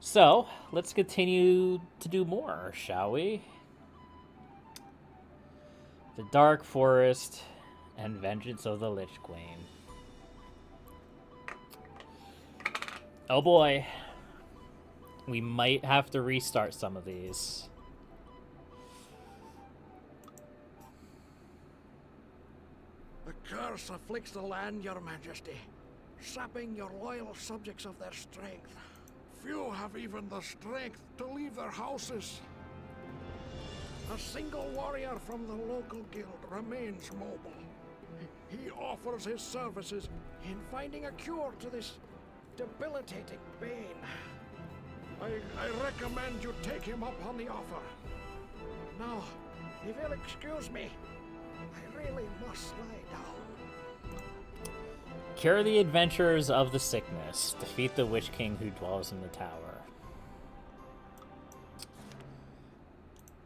So, let's continue to do more, shall we? The Dark Forest and Vengeance of the Lich Queen. Oh boy. We might have to restart some of these. The curse afflicts the land, your majesty, sapping your loyal subjects of their strength. Few have even the strength to leave their houses. A single warrior from the local guild remains mobile. He offers his services in finding a cure to this debilitating bane. I recommend you take him up on the offer. Now, if you'll excuse me, I really must lie down. Cure the adventurers of the sickness. Defeat the Witch King who dwells in the tower.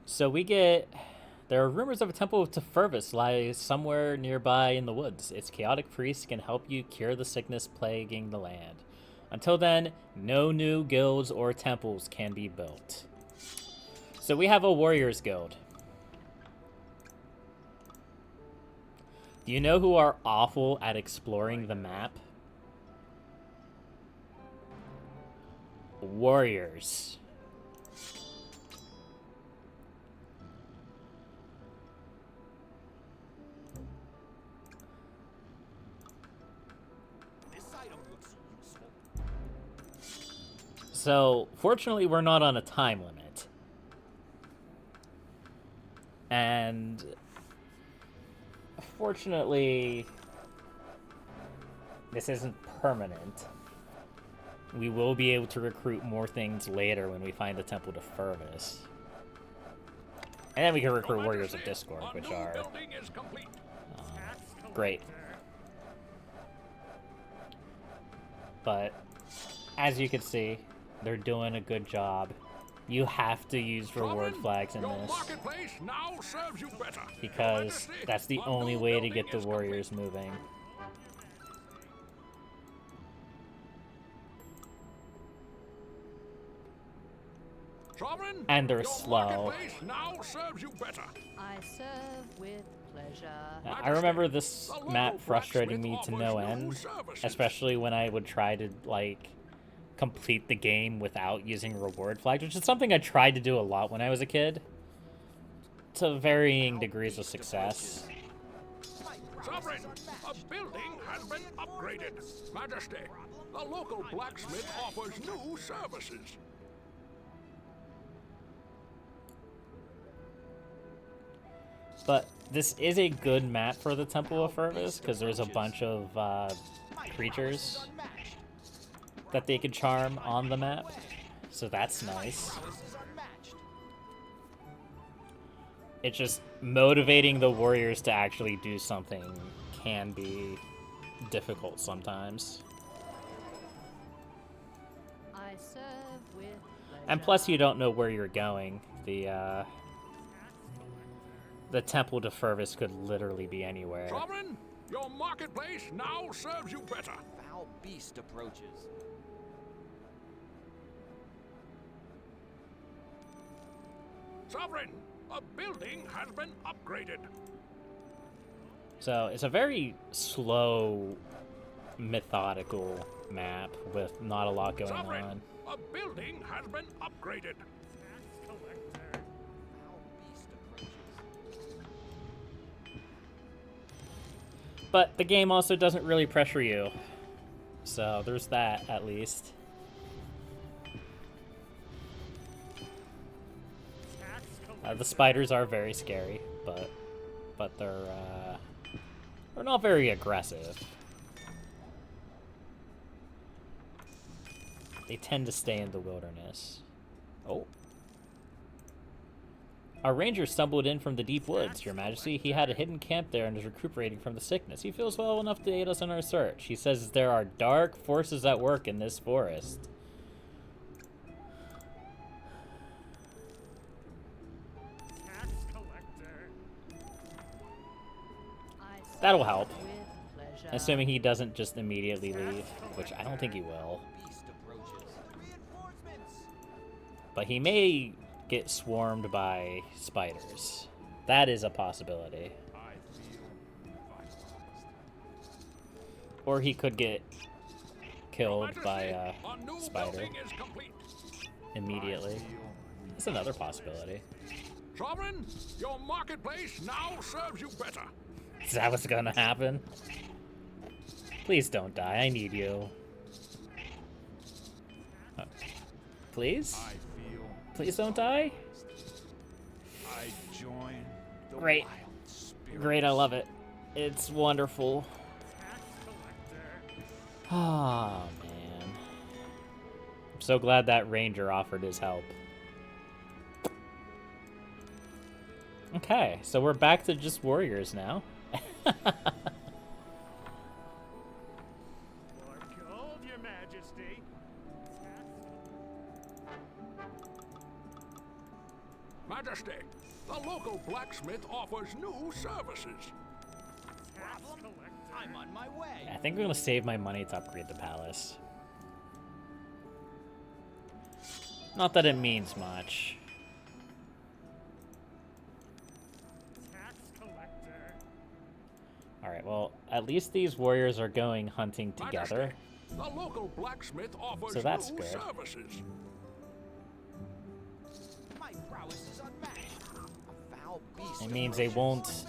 So we get... There are rumors of a temple of Tefurvis lies somewhere nearby in the woods. Its chaotic priests can help you cure the sickness plaguing the land. Until then, no new guilds or temples can be built. So we have a warriors guild. Do you know who are awful at exploring the map? Warriors. So, fortunately, we're not on a time limit. And fortunately, this isn't permanent. We will be able to recruit more things later when we find the Temple to Furvis. And then we can recruit Warriors of Discord, which are great. But as you can see, they're doing a good job. You have to use reward flags in this because that's the only way to get the warriors moving. And they're slow. I serve with pleasure. I remember this map frustrating me to no end, especially when I would try to, like, complete the game without using reward flags, which is something I tried to do a lot when I was a kid, to varying degrees of success. Sovereign, a building has been upgraded. Majesty, the local blacksmith offers new services. But this is a good map for the Temple of Furvis, because there's a bunch of creatures that they could charm on the map, so that's nice. It's just motivating the warriors to actually do something can be difficult sometimes. I serve with pleasure. And plus you don't know where you're going. The Temple to Furvis could literally be anywhere. Sovereign, your marketplace now serves you better. Foul beast approaches. Sovereign, a building has been upgraded. So it's a very slow, methodical map with not a lot going Sovereign, on. a building has been upgraded. Foul beast approaches. But the game also doesn't really pressure you. So there's that, at least. The spiders are very scary, but they're not very aggressive. They tend to stay in the wilderness. Oh. Our ranger stumbled in from the deep woods, Your Majesty. He had a hidden camp there and is recuperating from the sickness. He feels well enough to aid us in our search. He says there are dark forces at work in this forest. That'll help. Assuming he doesn't just immediately leave, which I don't think he will. Beast approaches. Reinforcements. But he may get swarmed by spiders. That is a possibility. I feel vitalized. Or he could get killed Majesty, by a new spider building is complete. immediately. That's another possibility. Sovereign, your marketplace now serves you better. Is that what's gonna happen? Please don't die. I need you. Please? I feel Please don't die? I join the Great. wild spirit. Great, I love it. It's wonderful. Oh, man. I'm so glad that ranger offered his help. Okay, so we're back to just warriors now. More gold, Your Majesty. Majesty, the local blacksmith offers new services. Problem? I'm on my way. I think I'm gonna save my money to upgrade the palace. Not that it means much. Tax collector. Alright, well, at least these warriors are going hunting together. Majesty, the local blacksmith offers So that's new good. services. My prowess is unmatched. A foul beast. It means they won't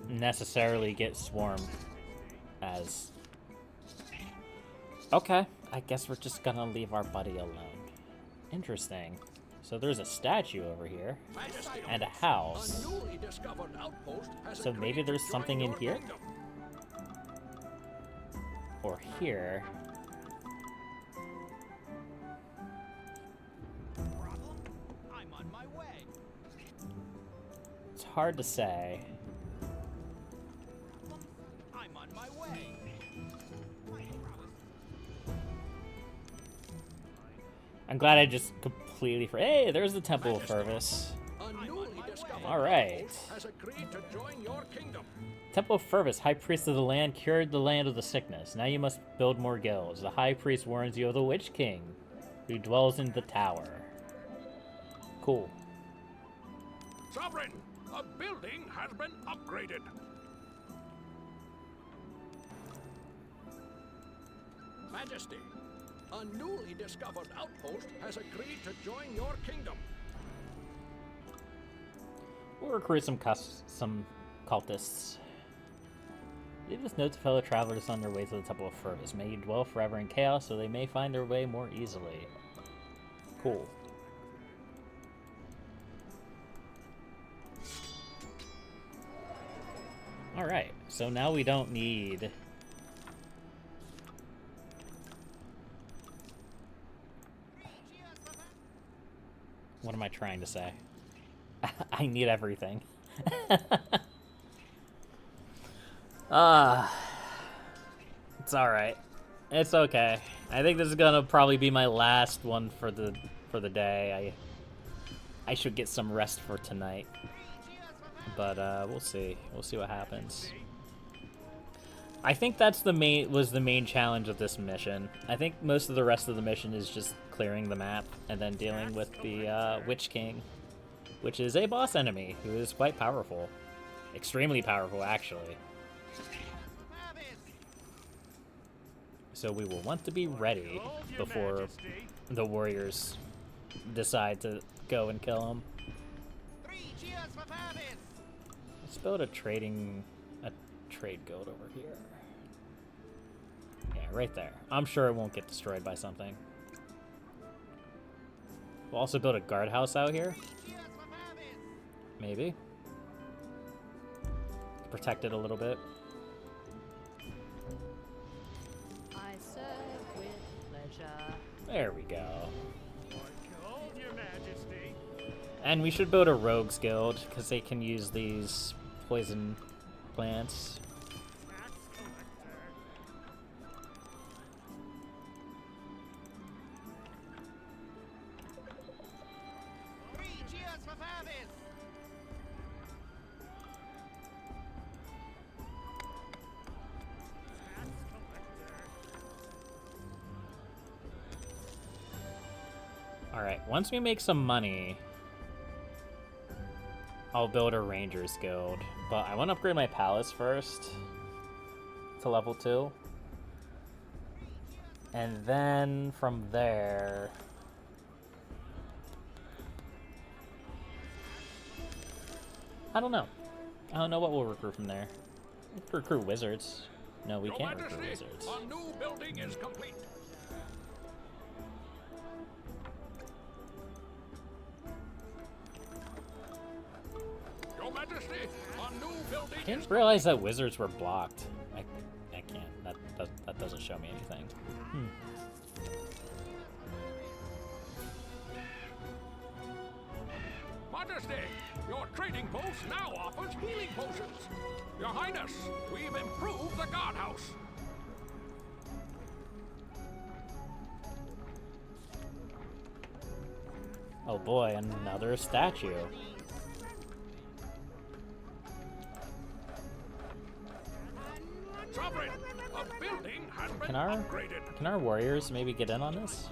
necessarily get swarmed as... Okay, I guess we're just gonna leave our buddy alone. Interesting. So there's a statue over here, Majesty, and a house. a newly discovered outpost has So maybe agreed to there's join something in your here? kingdom. Or here. Problem? I'm on my way. It's hard to say. I'm on my way. My prowess. I'm glad I just completely... Hey, there's the Temple of Majesty. Fervus. A newly discovered All right. outpost has agreed to join your kingdom. Temple of Fervus, High Priest of the land, cured the land of the sickness. Now you must build more guilds. The High Priest warns you of the Witch King, who dwells in the tower. Cool. Sovereign, a building has been upgraded. Majesty, a newly discovered outpost has agreed to join your kingdom. We'll recruit some cultists. Leave this note to fellow travelers on their way to the Temple of Fervus. May you dwell forever in chaos, so they may find their way more easily. Cool. Alright, so now we don't need... What am I trying to say? I need everything. It's alright. It's okay. I think this is gonna probably be my last one for the day. I should get some rest for tonight. But we'll see. We'll see what happens. I think that's the main challenge of this mission. I think most of the rest of the mission is just clearing the map and then dealing with the Witch King, which is a boss enemy who is quite powerful. Extremely powerful, actually. So we will want to be ready before the warriors decide to go and kill him. Let's build a trade guild over here. Yeah, right there. I'm sure it won't get destroyed by something. We'll also build a guardhouse out here. Maybe. Protect it a little bit. I serve with pleasure. There we go. More gold, Your Majesty. And we should build a rogues guild, because they can use these poison plants. Tax collector. Tax collector. Alright, once we make some money, I'll build a Rangers Guild. But I want to upgrade my palace first to level 2. And then from there... I don't know. I don't know what we'll recruit from there. We can recruit wizards. No, we can't recruit wizards. A new building is complete. Your Majesty, a new building. I didn't realize that wizards were blocked. I can't. That doesn't show me anything. Majesty, your trading post now offers healing potions. Your Highness, we've improved the guardhouse. Oh boy, another statue. Sovereign, a building has been Can our upgraded. can our warriors maybe get in on this?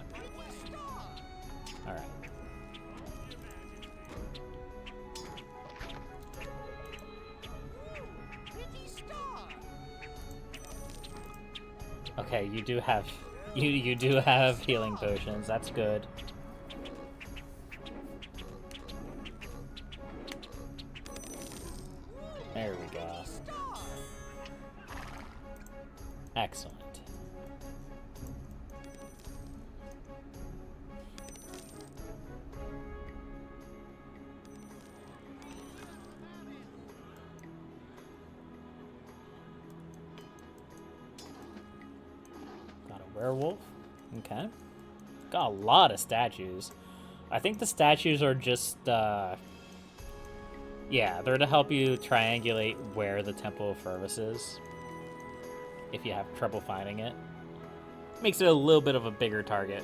All right. Okay, you do have you do have healing potions. That's good. There we go. Excellent. Got a werewolf. Okay. Got a lot of statues. I think the statues are just, yeah, they're to help you triangulate where the Temple of Fervus is. If you have trouble finding it. Makes it a little bit of a bigger target.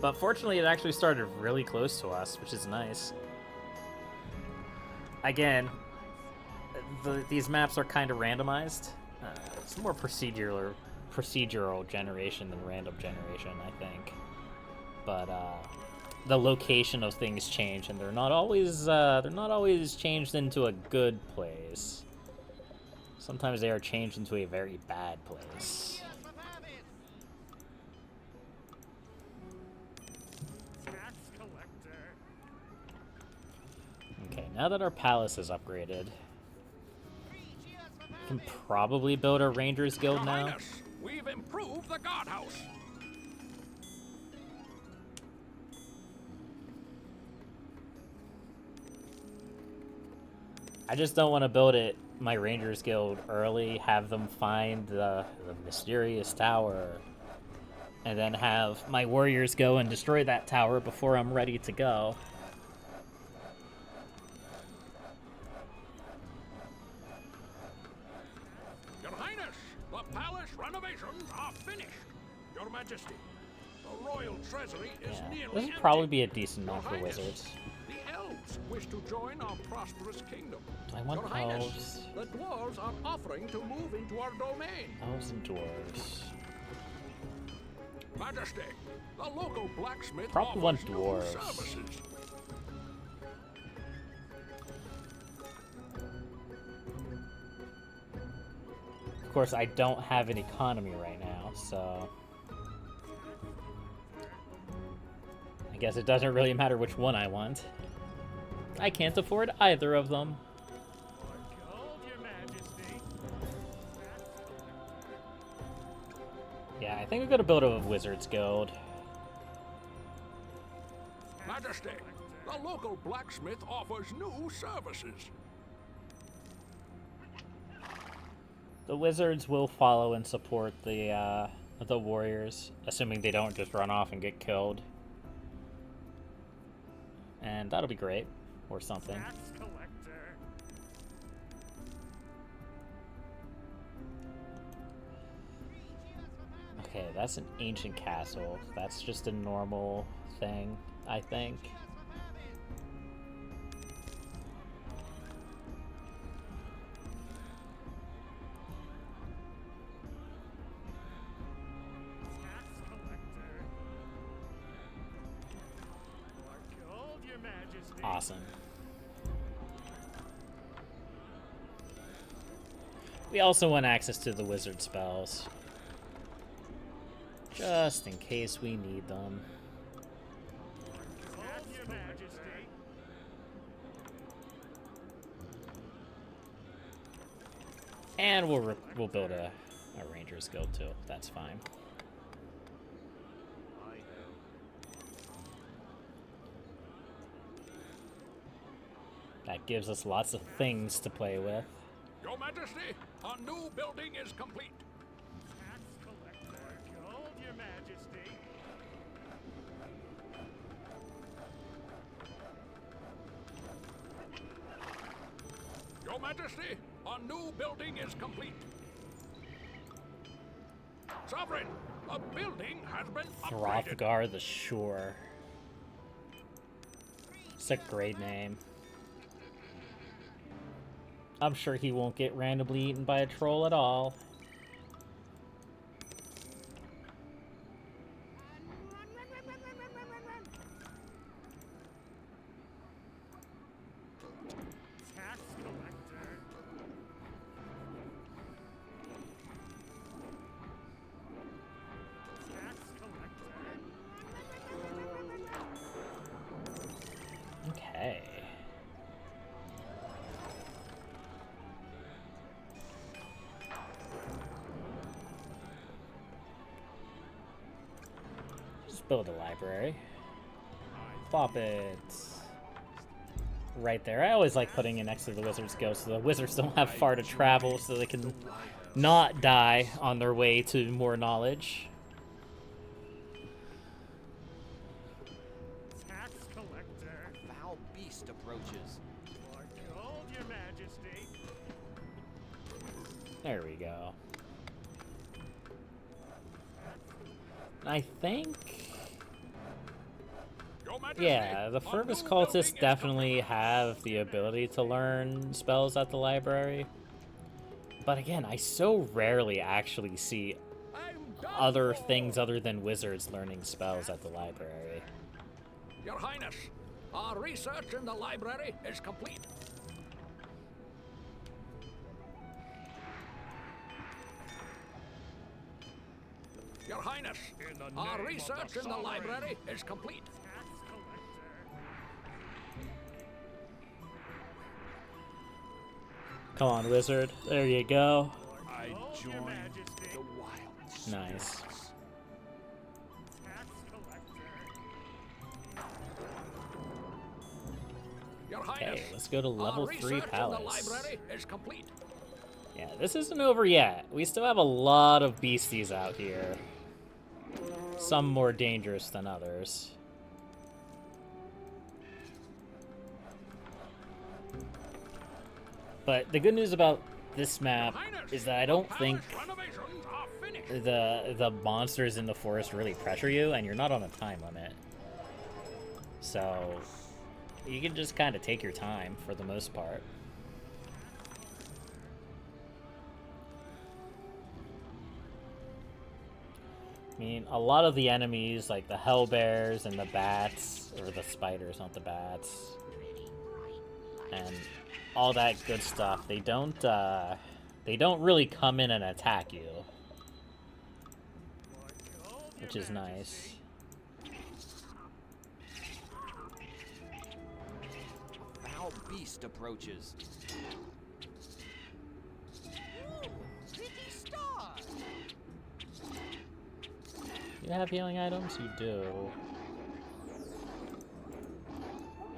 But fortunately, it actually started really close to us, which is nice. Again, these maps are kind of randomized. It's more procedural generation than random generation, I think. But the location of things change, and they're not always changed into a good place. Sometimes they are changed into a very bad place. Okay, now that our palace is upgraded, we can probably build a Rangers Guild Your now. Highness, we've improved the guardhouse. I just don't want to build my Rangers Guild early, have them find the mysterious tower, and then have my warriors go and destroy that tower before I'm ready to go. Your Highness, the palace renovations are finished. Your Majesty, the royal treasury is Yeah, nearly this would empty. probably be a decent Your amount for Highness, wizards. The elves wish to join our prosperous kingdom. Do I want Your Highness, elves? the dwarves are offering to move into our domain. Elves and dwarves. Majesty, the local blacksmith Probably want offers new dwarves. services. Of course, I don't have an economy right now, so I guess it doesn't really matter which one I want. I can't afford either of them. Yeah, I think we're gonna build a Wizards Guild. Majesty, the local blacksmith offers new services. The Wizards will follow and support the warriors, assuming they don't just run off and get killed. And that'll be great, or something. Okay, that's an ancient castle. That's just a normal thing, I think. Awesome. We also want access to the wizard spells, just in case we need them. Your Majesty. And we'll build a ranger's guild too. That's fine. That gives us lots of things to play with. Your Majesty, a new building is complete. Tax collector. Gold, Your Majesty. Your Majesty, a new building is complete. Sovereign, a building has been upgraded. Hrothgar the Shore. It's a great name. I'm sure he won't get randomly eaten by a troll at all. Tax collector. Tax collector. Okay. Just build a library. Plop it right there. I always like putting it next to the wizard's guild so the wizards don't have far to travel so they can not die on their way to more knowledge. Tax collector. Foul beast approaches. More gold, Your Majesty. There we go. I think... Your Majesty, yeah, the a Fervus new cultists building is definitely have the ability to learn spells at the library. But again, I so rarely actually see I'm done other for. things other than wizards learning spells at the library. Your Highness, our research in the library is complete. Your Highness, In the our name of research the in the sovereign. library is complete. Tax collector. Come on, wizard. There you go. I Gold, Your join Majesty. the wild. Nice. Tax collector. Your Okay, Highness, let's go to level our 3 research in palace. the library is complete. Yeah, this isn't over yet. We still have a lot of beasties out here. Some more dangerous than others. But the good news about this map is that I don't think Palace renovations are finished. the monsters in the forest really pressure you, and you're not on a time limit. So you can just kind of take your time for the most part. I mean, a lot of the enemies, like the hellbears and the bats, or the spiders, not the bats, and all that good stuff, they don't really come in and attack you, More gold, Your which is Majesty. nice. Foul beast approaches. Pretty star. You have healing items? You do.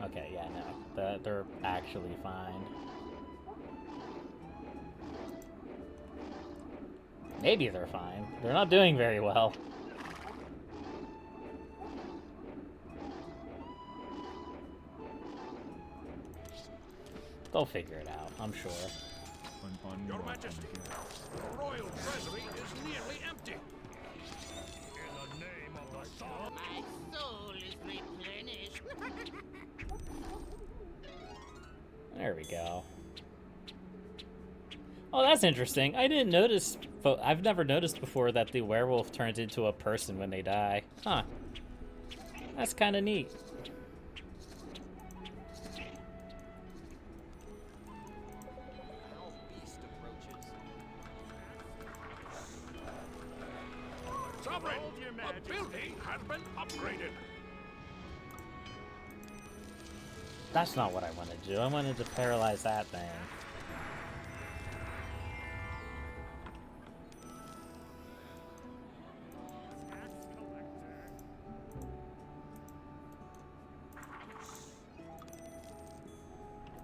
Okay, yeah, no. They're actually fine. Maybe they're fine. They're not doing very well. They'll figure it out, I'm sure. Your Majesty, the royal treasury is nearly empty. In the name of the sovereign. My soul is replenished. There we go. Oh, that's interesting. I didn't notice... I've never noticed before that the werewolf turns into a person when they die. Huh. That's kind of neat. Sovereign, a building has been upgraded. That's not what I wanted to do. I wanted to paralyze that thing.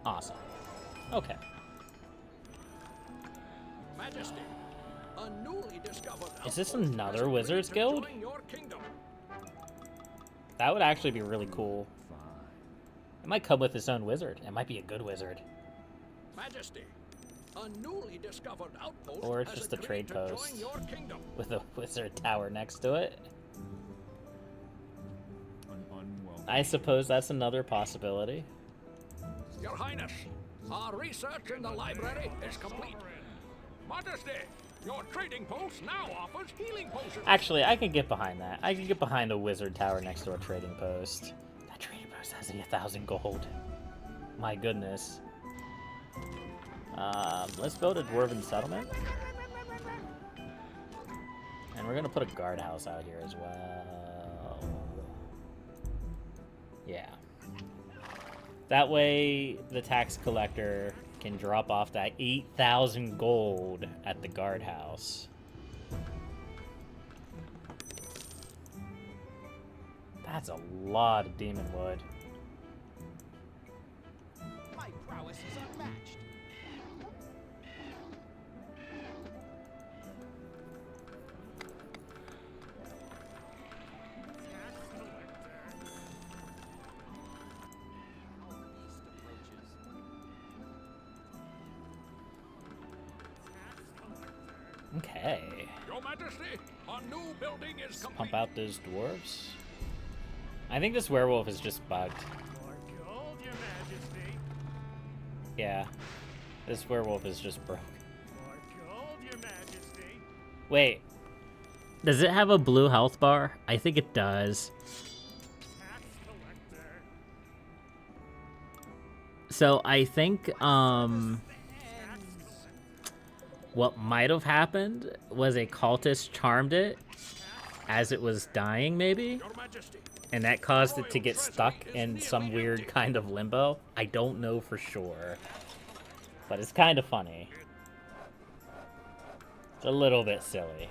Awesome. Okay. Majesty, a newly discovered Is this outpost another has agreed Wizards to Guild? join your kingdom. That would actually be really cool. It might come with its own wizard. It might be a good wizard. Majesty, a newly discovered outpost Or it's has just a agreed trade to post. join your kingdom. With a wizard tower next to it. I suppose that's another possibility. Your Highness, our research in the library is complete. Majesty, your trading post now offers healing potions. Actually, I can get behind that. I can get behind a wizard tower next to a trading post. That trading post has 1,000 gold. My goodness. Let's build a dwarven settlement. And we're gonna put a guardhouse out here as well. Yeah. That way, the tax collector can drop off that 8,000 gold at the guardhouse. That's a lot of demon wood. My prowess is unmatched. Okay. Your Majesty, a new building is Let's complete. pump out those dwarves. I think this werewolf is just bugged. More gold, Your Majesty. Yeah. This werewolf is just broke. More gold, Your Majesty. Wait. Does it have a blue health bar? I think it does. Tax collector. So I think, what might have happened was a cultist charmed it as it was dying, maybe? Your Majesty, And that caused it to get stuck in some weird kind of limbo. I don't know for sure. But it's kind of funny. It's a little bit silly.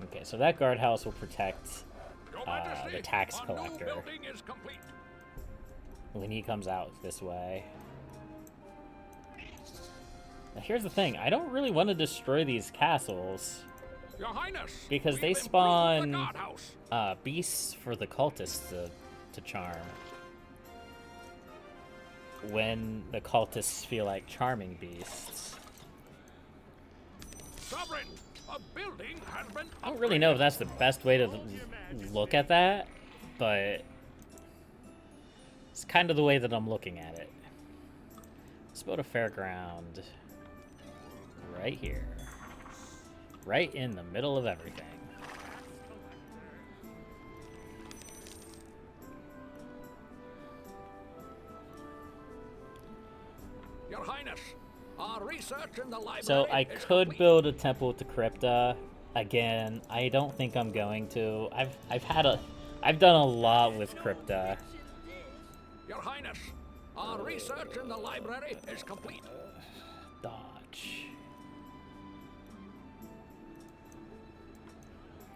Okay, so that guardhouse will protect Your Majesty, the tax a collector new building is complete. when he comes out this way. Now here's the thing, I don't really want to destroy these castles Your Highness, because we've they improved the spawn guardhouse. beasts for the cultists to charm. When the cultists feel like charming beasts. Sovereign, a building has been I don't really know if that's the best way to look at that, but it's kind of the way that I'm looking at it. Let's build a fairground right here. Right in the middle of everything. Your Highness, our research in the library So I is could complete. build a temple to Crypta. Again, I don't think I'm going to. I've done a lot with Crypta. Your Highness, our research in the library is complete. Dodge.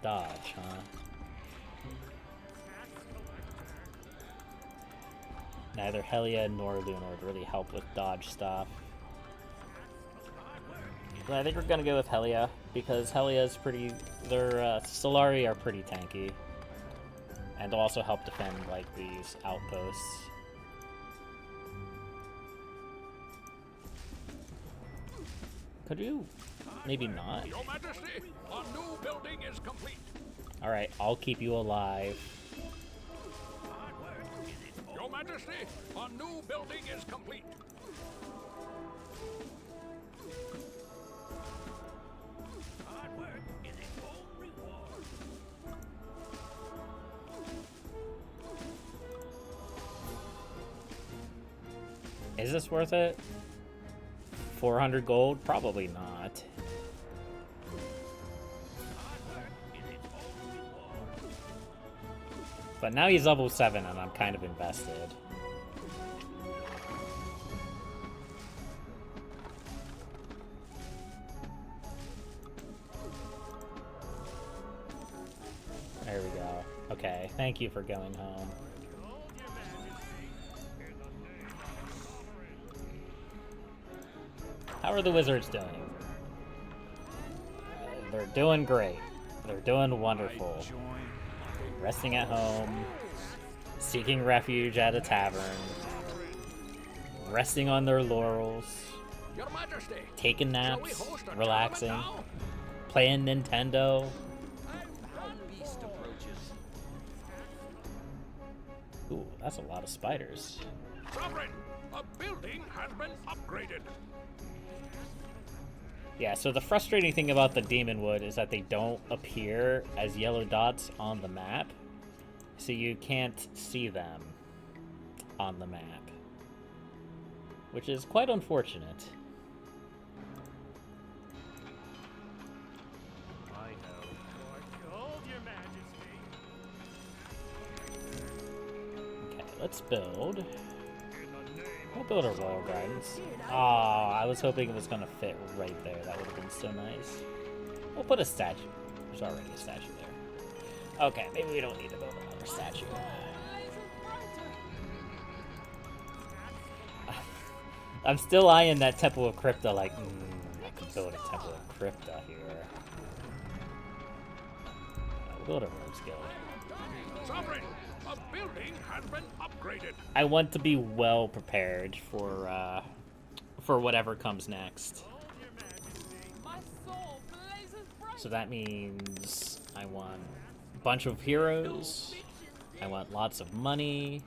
Dodge, huh? Neither Helia nor Luna would really help with dodge stuff. But I think we're gonna go with Helia, because Helia's pretty... Their Solari are pretty tanky. And they'll also help defend, like, these outposts. Could you... Maybe not. Your Majesty, a new building is complete. Alright, I'll keep you alive. Your Majesty, a new building is complete. Is this worth it? 400 gold? Probably not. But now he's level 7 and I'm kind of invested. There we go. Okay, thank you for going home. How are the wizards doing? They're doing great. They're doing wonderful. Resting at home, seeking refuge at a tavern, resting on their laurels, Your Majesty, taking shall we naps, host a relaxing, tournament playing Nintendo. Beast approaches. Ooh, that's a lot of spiders. now? Sovereign, a building has been upgraded. Yeah, so the frustrating thing about the Demon Wood is that they don't appear as yellow dots on the map, so you can't see them on the map, which is quite unfortunate. I know. Your Majesty. Okay, let's build. We'll build a Royal Gardens. Oh, I was hoping it was gonna fit right there. That would have been so nice. We'll put a statue. There's already a statue there. Okay, maybe we don't need to build another statue. I'm still eyeing that Temple of Crypta like, I could build a Temple of Crypta here. We'll build a Rogues Guild. Sovereign, a building has been upgraded. I want to be well prepared for whatever comes next. So that means I want a bunch of heroes. I want lots of money.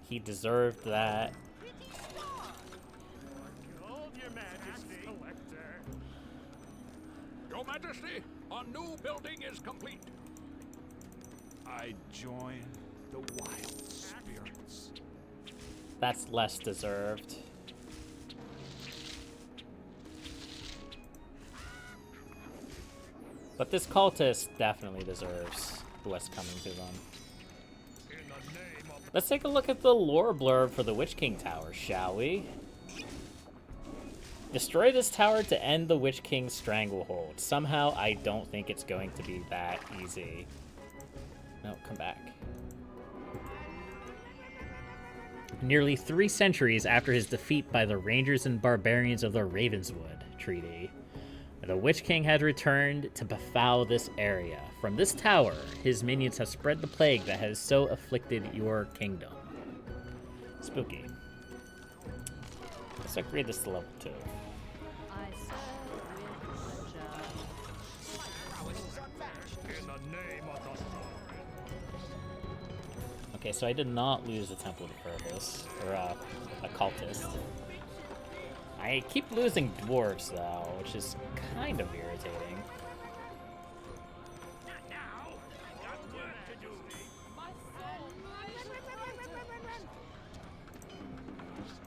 He deserved that. Your Majesty. Collector. Your Majesty, a new building is complete. I join the wild spirits. That's less deserved. But this cultist definitely deserves what's coming to them. Let's take a look at the lore blurb for the Witch King Tower, shall we? Destroy this tower to end the Witch King's stranglehold. Somehow, I don't think it's going to be that easy. No, come back. Nearly 3 centuries after his defeat by the Rangers and Barbarians of the Ravenswood Treaty, the Witch King had returned to befoul this area. From this tower, his minions have spread the plague that has so afflicted your kingdom. Spooky. Let's upgrade this to level 2. I serve with pleasure. My prowess is unmatched. In the name of the sovereign. Okay, so I did not lose the Temple to Purpose, or a cultist. I keep losing dwarves, though, which is kind of irritating. Not now. I got work to do.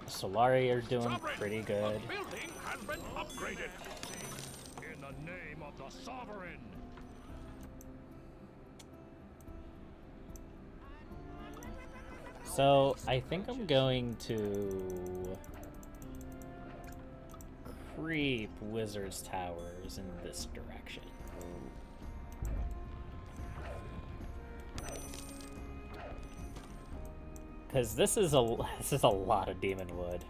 Solari are doing Sovereign, pretty a good. building has been upgraded. In the name of the sovereign. So, I think I'm going to creep Wizard's Towers in this direction. Because this is a lot of Demon Wood.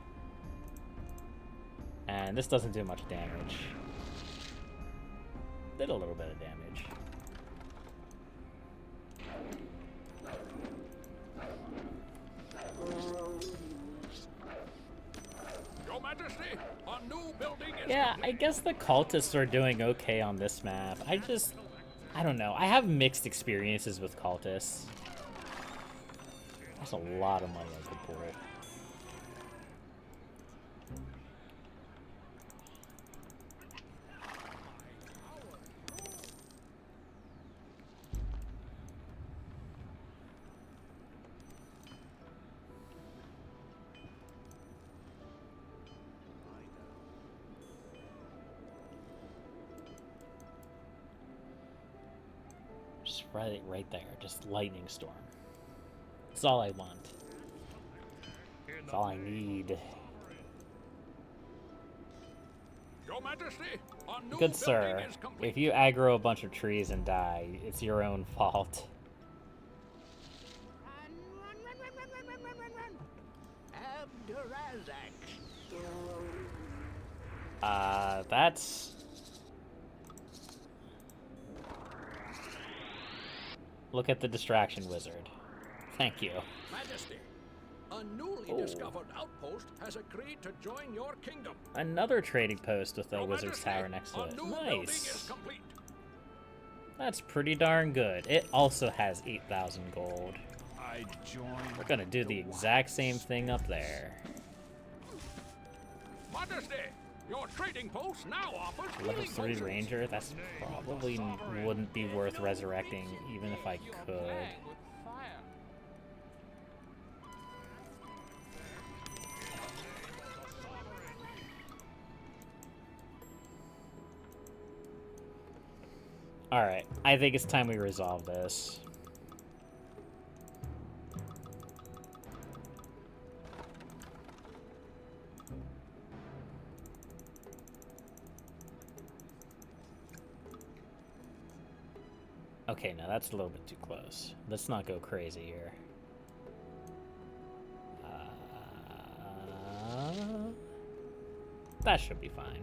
And this doesn't do much damage. Did a little bit of damage. Your Majesty, a new building is Yeah, complete. I guess the cultists are doing okay on this map. I don't know. I have mixed experiences with cultists. That's a lot of money I could pull. Just right there. Just lightning storm. That's all I want. That's all I need. Your Majesty, a new Good sir, building is complete. if you aggro a bunch of trees and die, it's your own fault. That's... Look at the distraction wizard. Thank you. Majesty, a newly discovered outpost has agreed to join your kingdom. Another trading post with a Your wizard's Majesty, tower next to a it. new building is Nice. complete. That's pretty darn good. It also has 8,000 gold. I join. We're gonna do the exact same thing up there. Majesty, your trading post now offers Level healing 3 potions. ranger? That's probably wouldn't be worth resurrecting even if I could. Alright, I think it's time we resolve this. Okay, now that's a little bit too close. Let's not go crazy here. That should be fine.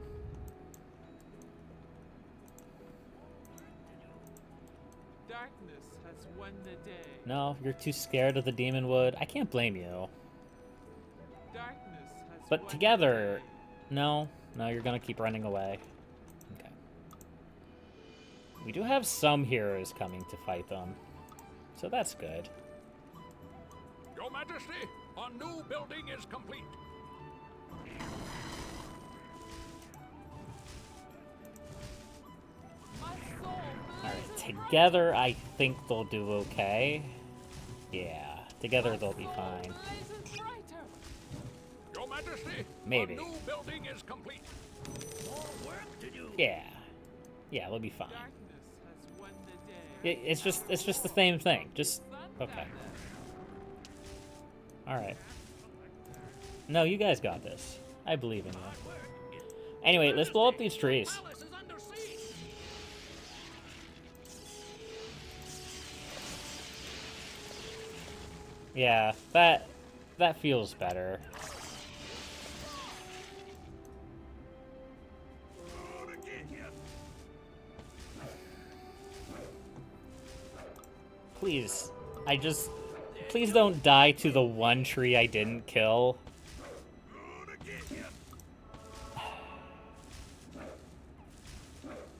Darkness has won the day. No, you're too scared of the demon wood. I can't blame you. Darkness has But won together... the day. No, you're gonna keep running away. Okay. We do have some heroes coming to fight them. So that's good. Your Majesty, a new building is complete. My soul Alright, together I think they'll do okay. Yeah, together they'll be fine. rises brighter. Your Majesty, Maybe. a new building is complete. More work to do. Yeah. Yeah, they'll be fine. Darkness has won the day. It's just the same thing. Just okay. Alright. No, you guys got this. I believe in you. Anyway, let's blow up these trees. Palace is under siege. Yeah, that feels better. Please, please don't die to the one tree I didn't kill.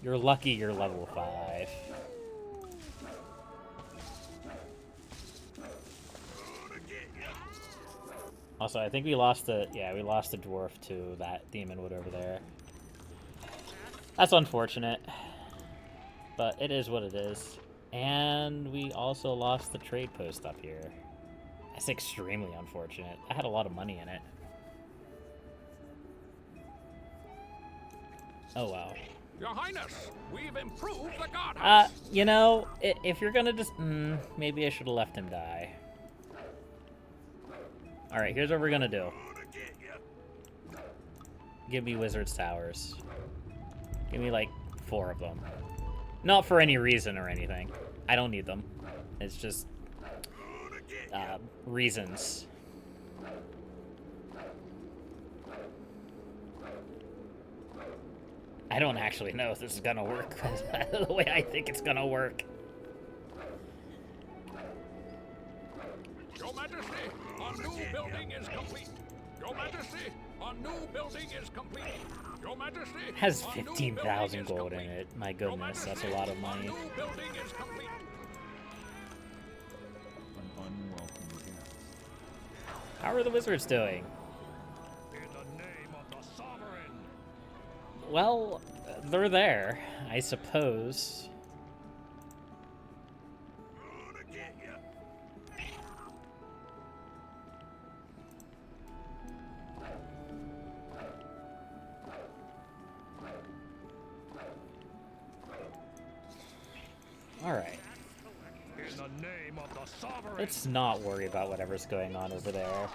You're lucky you're level 5. Also, I think we lost the dwarf to that demon wood over there. That's unfortunate. But it is what it is. And we also lost the trade post up here. That's extremely unfortunate. I had a lot of money in it. Oh, wow. Your Highness, we've improved the guardhouse. You know, if you're gonna just... maybe I should have left him die. Alright, here's what we're gonna do. Give me Wizard's Towers. Give me, like, 4 of them. Not for any reason or anything. I don't need them. It's just... reasons. I don't actually know if this is gonna work the way I think it's gonna work. Your Majesty, a new building is complete. Your Majesty, a new building is complete. Your Majesty, It has a new 15,000 building is gold in complete. it. My Your goodness, that's a Majesty, lot of money. A new building is complete. An unwelcome guest. How are the wizards doing? In the name of the sovereign. Well, they're there, I suppose. Alright. In the name of the sovereign. Let's not worry about whatever's going on over there.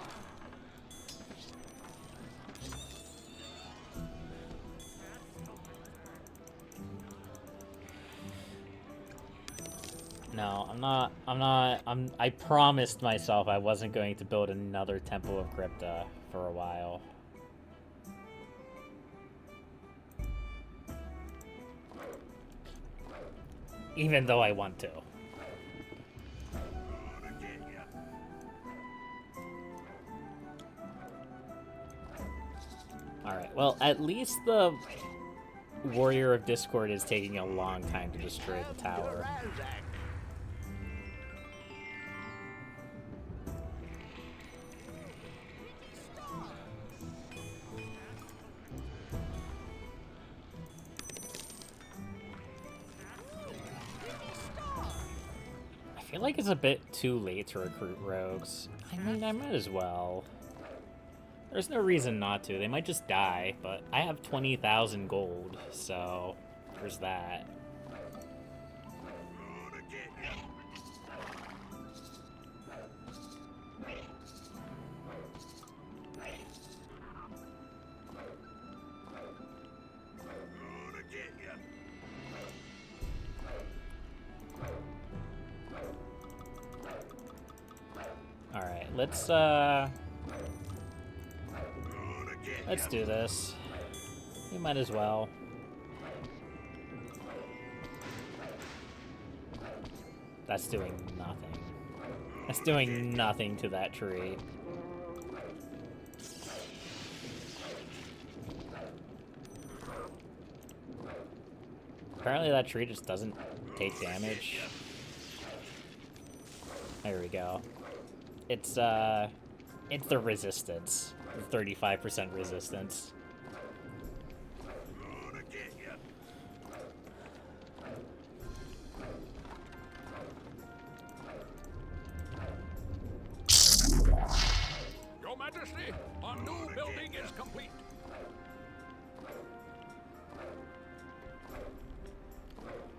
No, I promised myself I wasn't going to build another Temple of Crypta for a while. Even though I want to. Alright, well, at least the Warrior of Discord is taking a long time to destroy the tower. I feel like it's a bit too late to recruit rogues. I mean, I might as well. There's no reason not to. They might just die, but I have 20,000 gold, so there's that. Alright, let's do this. We might as well. That's doing nothing. That's doing nothing to that tree. Apparently that tree just doesn't take damage. There we go. It's the resistance. The 35% resistance. Your Majesty, our new building is complete.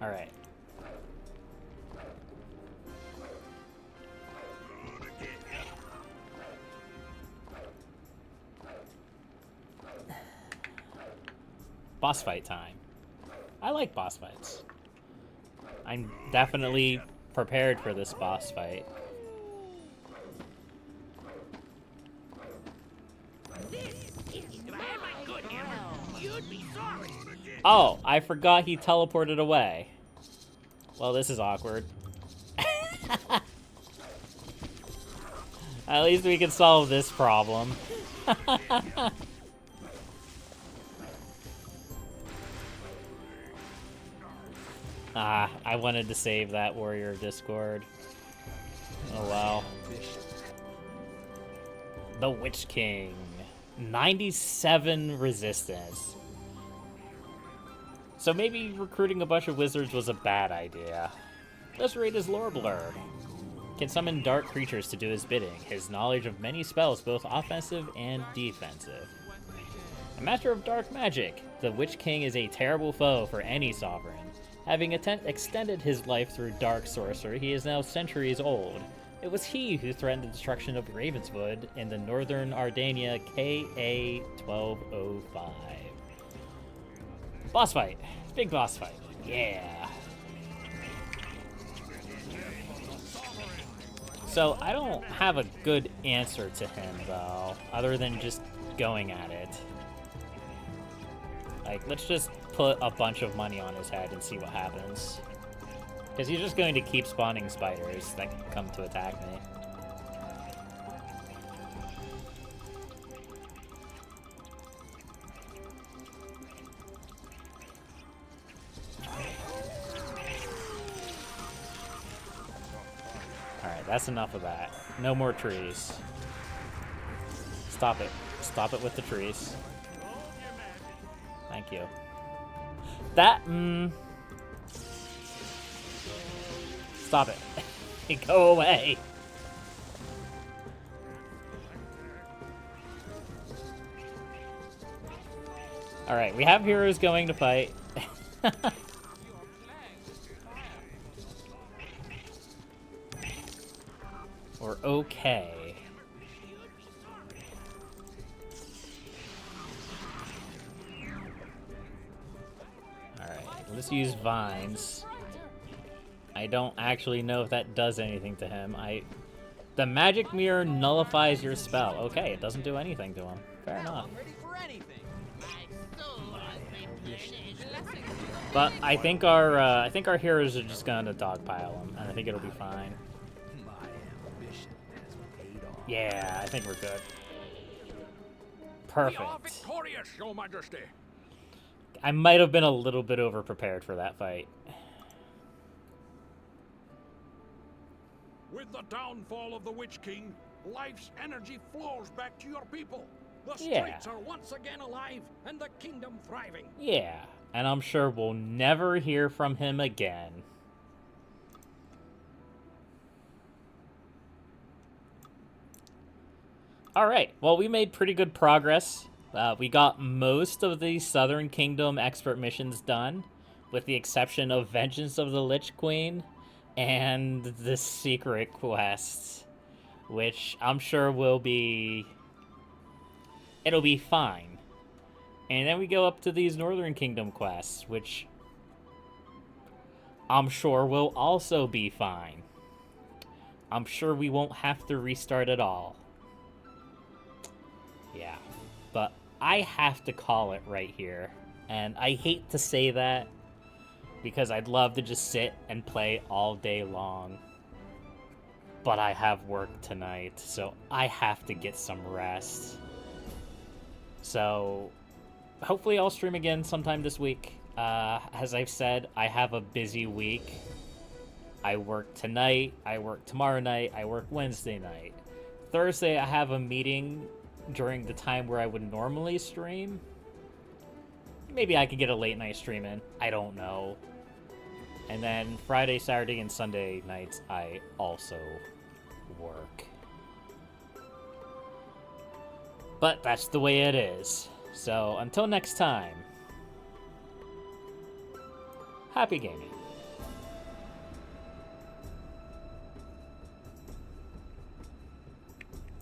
All right. Boss fight time. I like boss fights. I'm definitely prepared for this boss fight. Oh, I forgot he teleported away. Well, this is awkward. At least we can solve this problem. Ah, I wanted to save that Warrior of Discord. Oh well. The Witch King. 97 resistance. So maybe recruiting a bunch of wizards was a bad idea. Let's raid his lore blur. Can summon dark creatures to do his bidding. His knowledge of many spells, both offensive and defensive. A master of dark magic. The Witch King is a terrible foe for any sovereign. Having extended his life through dark sorcery, he is now centuries old. It was he who threatened the destruction of Ravenswood in the northern Ardania KA 1205. Boss fight. Big boss fight. Yeah. So I don't have a good answer to him, though, other than just going at it. Like, let's just put a bunch of money on his head and see what happens. Because he's just going to keep spawning spiders that come to attack me. Alright, that's enough of that. No more trees. Stop it. Stop it with the trees. Thank you. That, Stop it. Go away. Alright, we have heroes going to fight. Okay. Alright, let's use vines. I don't actually know if that does anything to him. The magic mirror nullifies your spell. Okay, it doesn't do anything to him. Fair enough. I'm ready for anything. My soul is replenished. But I think our heroes are just gonna dogpile him, and I think it'll be fine. My ambition has paid off. Yeah, I think we're good. We are Perfect. victorious, Your Majesty. I might have been a little bit over-prepared for that fight. With the downfall of the Witch King, life's energy flows back to your people. The Yeah. streets are once again alive, and the kingdom thriving. Yeah, and I'm sure we'll never hear from him again. Alright, well, we made pretty good progress. We got most of the Southern Kingdom expert missions done, with the exception of Vengeance of the Lich Queen and the secret quests, which I'm sure will be... it'll be fine. And then we go up to these Northern Kingdom quests, which I'm sure will also be fine. I'm sure we won't have to restart at all. Yeah, but I have to call it right here. And I hate to say that, because I'd love to just sit and play all day long. But I have work tonight, so I have to get some rest. So, hopefully I'll stream again sometime this week. As I've said, I have a busy week. I work tonight, I work tomorrow night, I work Wednesday night. Thursday, I have a meeting during the time where I would normally stream. Maybe I could get a late night stream in. I don't know. And then Friday, Saturday, and Sunday nights, I also work. But that's the way it is. So until next time, happy gaming.